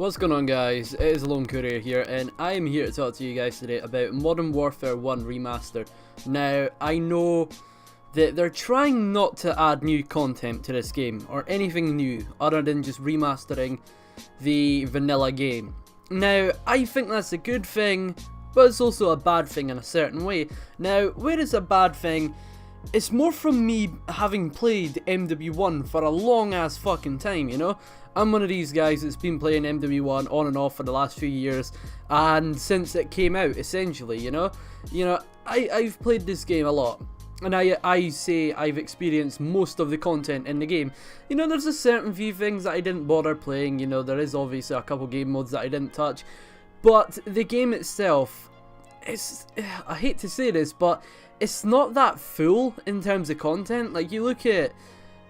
What's going on, guys? It is Lone Courier here, and I am here to talk to you guys today about Modern Warfare 1 Remastered. Now, I know that they're trying not to add new content to this game, or anything new, other than just remastering the vanilla game. Now, I think that's a good thing, but it's also a bad thing in a certain way. Now, where it's a bad thing, it's more from me having played MW1 for a long ass fucking time, you know? I'm one of these guys that's been playing MW1 on and off for the last few years, and since it came out, essentially, you know? I've played this game a lot, and I say I've experienced most of the content in the game. You know, there's a certain few things that I didn't bother playing, you know, there is obviously a couple game modes that I didn't touch, but the game itself, I hate to say this, but it's not that full in terms of content. Like, you look at,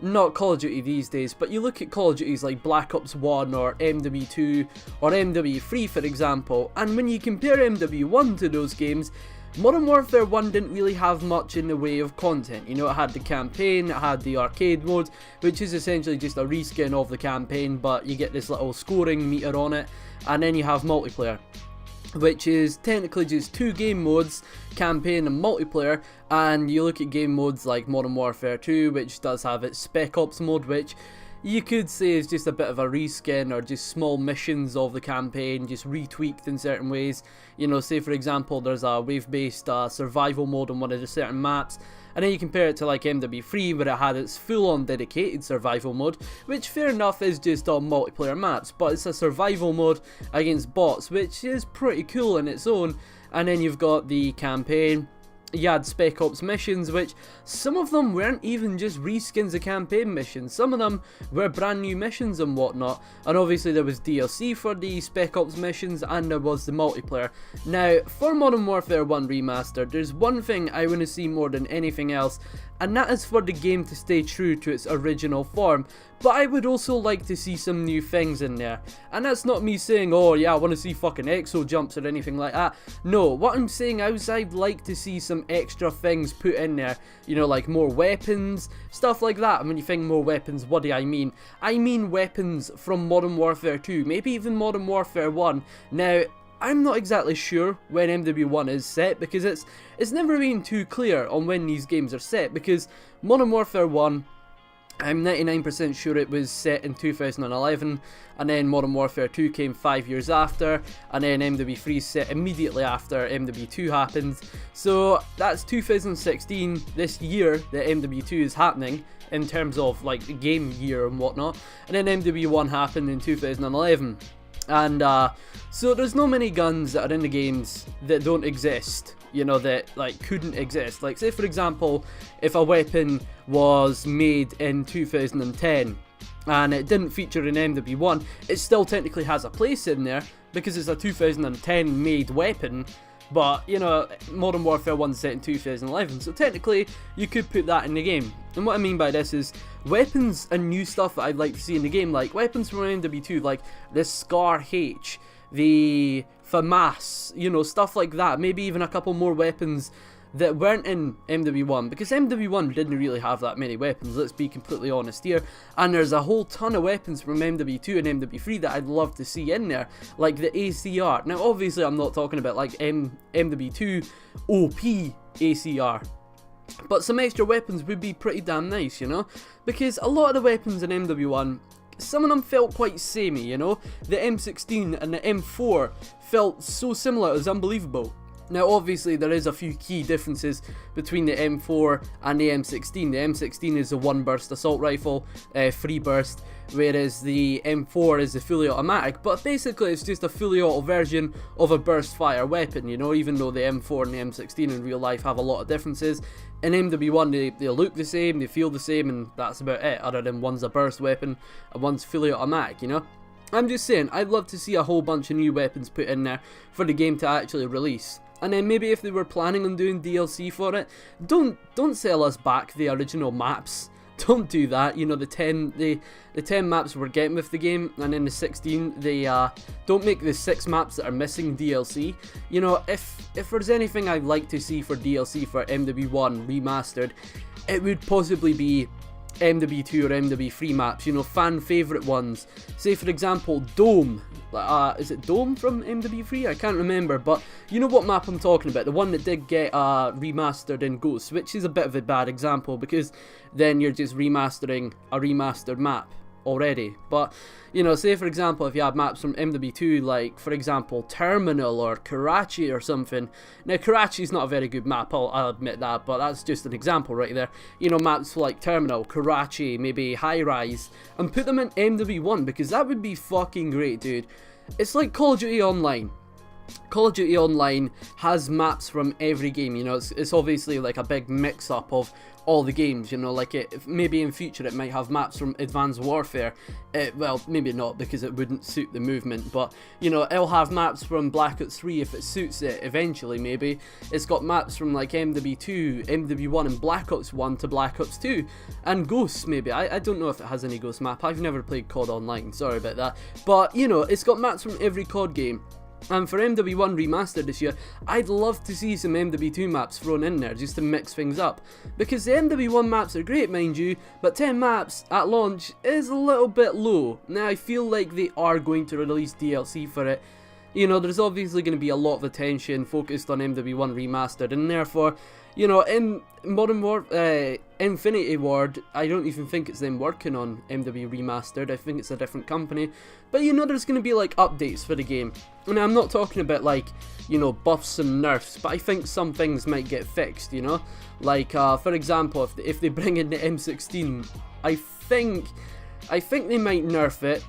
not Call of Duty these days, but you look at Call of Duties like Black Ops 1 or MW2 or MW3 for example, and when you compare MW1 to those games, Modern Warfare 1 didn't really have much in the way of content. You know, it had the campaign, it had the arcade mode, which is essentially just a reskin of the campaign, but you get this little scoring meter on it, and then you have multiplayer, which is technically just two game modes, campaign and multiplayer. And you look at game modes like Modern Warfare 2, which does have its Spec Ops mode, which you could say is just a bit of a reskin or just small missions of the campaign, just retweaked in certain ways. You know, say for example there's a wave-based survival mode on one of the certain maps, and then you compare it to like MW3 where it had its full-on dedicated survival mode, which fair enough is just on multiplayer maps, but it's a survival mode against bots, which is pretty cool in its own. And then you've got the campaign. You had Spec Ops missions, which some of them weren't even just reskins of campaign missions, some of them were brand new missions and whatnot, and obviously there was DLC for the Spec Ops missions, and there was the multiplayer. Now, for Modern Warfare 1 Remastered, there's one thing I want to see more than anything else, and that is for the game to stay true to its original form, but I would also like to see some new things in there. And that's not me saying, oh yeah, I want to see fucking exo jumps or anything like that. No, what I'm saying is I'd like to see some extra things put in there, you know, like more weapons, stuff like that. And when you think more weapons, what do I mean? I mean weapons from Modern Warfare 2, maybe even Modern Warfare 1. Now, I'm not exactly sure when MW1 is set, because it's never been too clear on when these games are set, because Modern Warfare 1, I'm 99% sure it was set in 2011, and then Modern Warfare 2 came 5 years after, and then MW3 set immediately after MW2 happened. So that's 2016, this year that MW2 is happening in terms of like the game year and whatnot, and then MW1 happened in 2011. And so there's no many guns that are in the games that don't exist, you know, that like couldn't exist. Like, say for example, if a weapon was made in 2010 and it didn't feature in MW1, it still technically has a place in there because it's a 2010 made weapon. But, you know, Modern Warfare 1 set in 2011, so technically you could put that in the game. And what I mean by this is weapons and new stuff that I'd like to see in the game, like weapons from MW2, like the Scar H, the FAMAS, you know, stuff like that. Maybe even a couple more weapons that weren't in MW1, because MW1 didn't really have that many weapons, let's be completely honest here, and there's a whole ton of weapons from MW2 and MW3 that I'd love to see in there, like the ACR. Now obviously I'm not talking about like MW2 OP ACR, but some extra weapons would be pretty damn nice, you know, because a lot of the weapons in MW1, some of them felt quite samey, you know, the M16 and the M4 felt so similar, it was unbelievable. Now obviously there is a few key differences between the M4 and the M16. The M16 is a one burst assault rifle, free burst, whereas the M4 is a fully automatic, but basically it's just a fully auto version of a burst fire weapon, you know, even though the M4 and the M16 in real life have a lot of differences. In MW1 they look the same, they feel the same, and that's about it, other than one's a burst weapon and one's fully automatic, you know. I'm just saying, I'd love to see a whole bunch of new weapons put in there for the game to actually release. And then maybe if they were planning on doing DLC for it, don't sell us back the original maps. Don't do that. You know, the 10 maps we're getting with the game, and then the 16, they don't make the 6 maps that are missing DLC. You know, if there's anything I'd like to see for DLC for MW1 Remastered, it would possibly be MW2 or MW3 maps, you know, fan favourite ones. Say for example, Dome. Is it Dome from MW3? I can't remember, but you know what map I'm talking about, the one that did get remastered in Ghost, which is a bit of a bad example because then you're just remastering a remastered map already. But you know, say for example if you have maps from MW2 like for example Terminal or Karachi or something. Now Karachi's not a very good map, I'll admit that, but that's just an example right there. You know, maps like Terminal, Karachi, maybe High Rise, and put them in MW1 because that would be fucking great, dude. It's like Call of Duty Online. Call of Duty Online has maps from every game, you know, it's obviously like a big mix-up of all the games, you know, like maybe in future it might have maps from Advanced Warfare, well, maybe not because it wouldn't suit the movement, but, you know, it'll have maps from Black Ops 3 if it suits it, eventually maybe. It's got maps from like MW2, MW1 and Black Ops 1 to Black Ops 2, and Ghosts maybe. I don't know if it has any Ghost map, I've never played COD Online, sorry about that, but, you know, it's got maps from every COD game. And for MW1 Remastered this year, I'd love to see some MW2 maps thrown in there just to mix things up. Because the MW1 maps are great, mind you, but 10 maps at launch is a little bit low. Now, I feel like they are going to release DLC for it. You know, there's obviously going to be a lot of attention focused on MW1 Remastered, and therefore, you know, in Modern Warfare Infinity Ward, I don't even think it's them working on MW Remastered, I think it's a different company. But you know, there's going to be like updates for the game. And I'm not talking about like, you know, buffs and nerfs, but I think some things might get fixed, you know. Like, for example, if they bring in the M16, I think they might nerf it.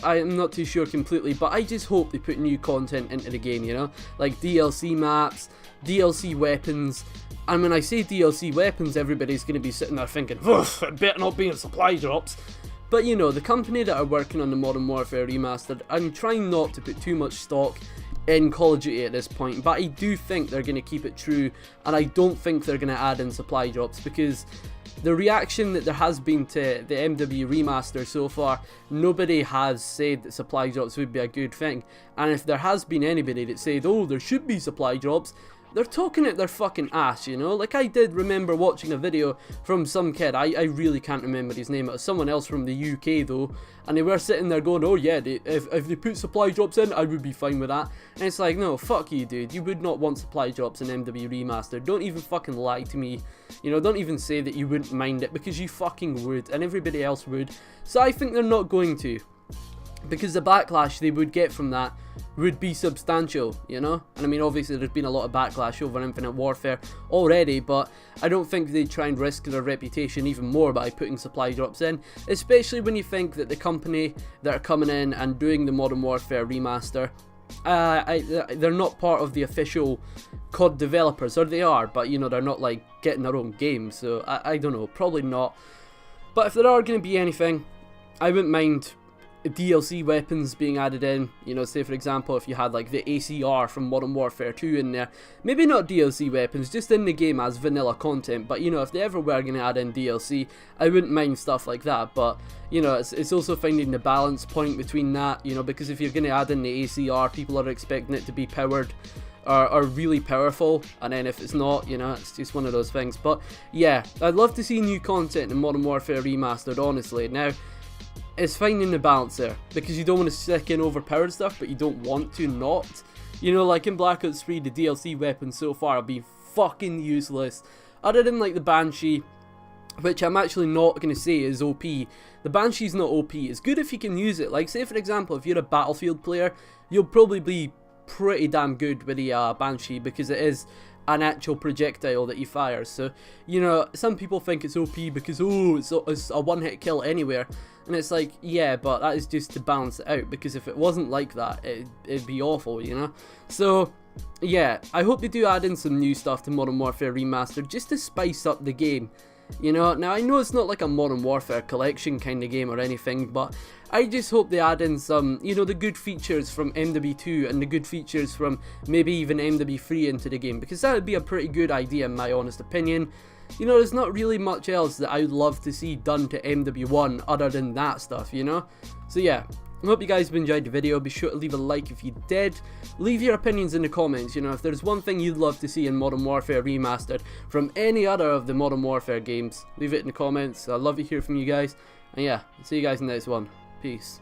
I'm not too sure completely, but I just hope they put new content into the game, you know, like DLC maps, DLC weapons. And when I say DLC weapons, everybody's going to be sitting there thinking, it better not be in supply drops. But you know, the company that are working on the Modern Warfare Remastered, I'm trying not to put too much stock in Call of Duty at this point, but I do think they're going to keep it true, and I don't think they're going to add in supply drops, because the reaction that there has been to the MW Remaster so far, nobody has said that supply drops would be a good thing. And if there has been anybody that said, oh, there should be supply drops, they're talking at their fucking ass, you know? Like, I did remember watching a video from some kid, I really can't remember his name, it was someone else from the UK though, and they were sitting there going, oh yeah, if they put supply drops in, I would be fine with that. And it's like, no, fuck you, dude, you would not want supply drops in MW Remastered, don't even fucking lie to me, you know, don't even say that you wouldn't mind it, because you fucking would, and everybody else would. So I think they're not going to, because the backlash they would get from that would be substantial, you know? And I mean, obviously there's been a lot of backlash over Infinite Warfare already, but I don't think they'd try and risk their reputation even more by putting supply drops in, especially when you think that the company that are coming in and doing the Modern Warfare Remaster, they're not part of the official COD developers, or they are, but you know, they're not like getting their own game, so I don't know, probably not. But if there are going to be anything, I wouldn't mind DLC weapons being added in, you know, say for example if you had like the ACR from Modern Warfare 2 in there, maybe not DLC weapons, just in the game as vanilla content, but you know, if they ever were going to add in DLC, I wouldn't mind stuff like that. But you know, it's also finding the balance point between that, you know, because if you're going to add in the ACR, people are expecting it to be powered or really powerful, and then if it's not, you know, it's just one of those things. But yeah, I'd love to see new content in Modern Warfare Remastered, honestly. Now, it's finding the balance there, because you don't want to stick in overpowered stuff, but you don't want to not. You know, like in Black Ops 3, the DLC weapons so far have been fucking useless. Other than like the Banshee, which I'm actually not going to say is OP. The Banshee's not OP. It's good if you can use it. Like, say for example, if you're a Battlefield player, you'll probably be pretty damn good with the Banshee, because it is an actual projectile that he fires. So, you know, some people think it's OP because, oh, it's a one-hit kill anywhere. And it's like, yeah, but that is just to balance it out, because if it wasn't like that, it'd be awful, you know? So, yeah, I hope they do add in some new stuff to Modern Warfare Remastered, just to spice up the game. You know, now I know it's not like a Modern Warfare collection kind of game or anything, but I just hope they add in some, you know, the good features from MW2 and the good features from maybe even MW3 into the game, because that would be a pretty good idea in my honest opinion. You know, there's not really much else that I would love to see done to MW1 other than that stuff, you know? So yeah, I hope you guys have enjoyed the video. Be sure to leave a like if you did. Leave your opinions in the comments. You know, if there's one thing you'd love to see in Modern Warfare Remastered from any other of the Modern Warfare games, leave it in the comments. I'd love to hear from you guys. And yeah, see you guys in the next one. Peace.